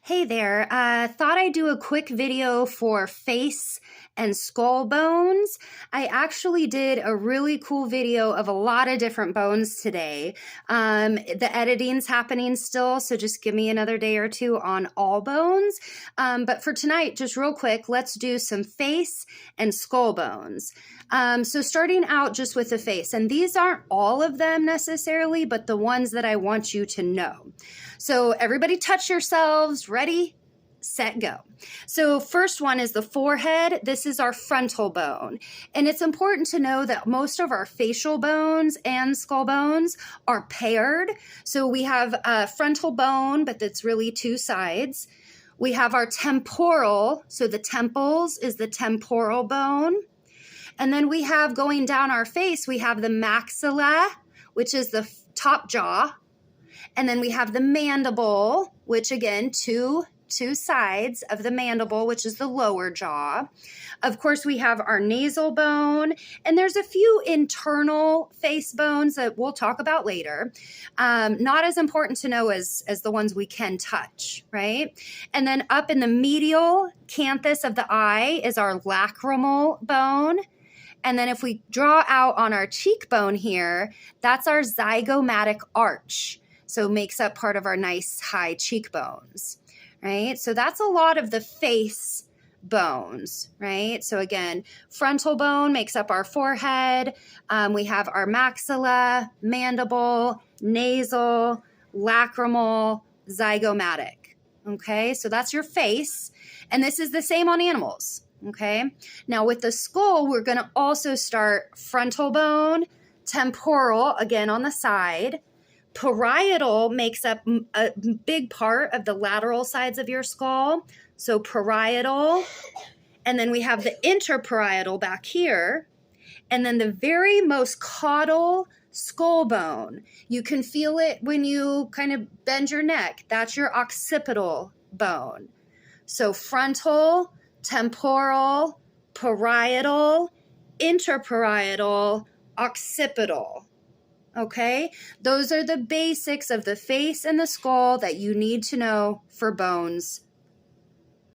Hey there, thought I'd do a quick video for face and skull bones. I actually did a really cool video of a lot of different bones today. The editing's happening still, so just give me another day or two on all bones. But for tonight, just real quick, let's do some face and skull bones. So starting out just with the face, and these aren't all of them necessarily, but the ones that I want you to know. So everybody touch yourselves. Ready, set, go. So first one is the forehead. This is our frontal bone. And it's important to know that most of our facial bones and skull bones are paired. So we have a frontal bone, but that's really two sides. We have our temporal. So the temples is the temporal bone. And then we have going down our face, we have the maxilla, which is the top jaw. And then we have the mandible, which again, two sides of the mandible, which is the lower jaw. Of course, we have our nasal bone, and there's a few internal face bones that we'll talk about later. Not as important to know as the ones we can touch, right? And then up in the medial canthus of the eye is our lacrimal bone. And then if we draw out on our cheekbone here, that's our zygomatic arch. So it makes up part of our nice high cheekbones, right? So that's a lot of the face bones, right? So again, frontal bone makes up our forehead. We have our maxilla, mandible, nasal, lacrimal, zygomatic, okay? So that's your face. And this is the same on animals. Okay, now with the skull, we're going to also start frontal bone, temporal, again on the side. Parietal makes up a big part of the lateral sides of your skull. So parietal, and then we have the interparietal back here. And then the very most caudal skull bone. You can feel it when you kind of bend your neck. That's your occipital bone. So frontal, temporal, parietal, interparietal, occipital. Okay? Those are the basics of the face and the skull that you need to know for bones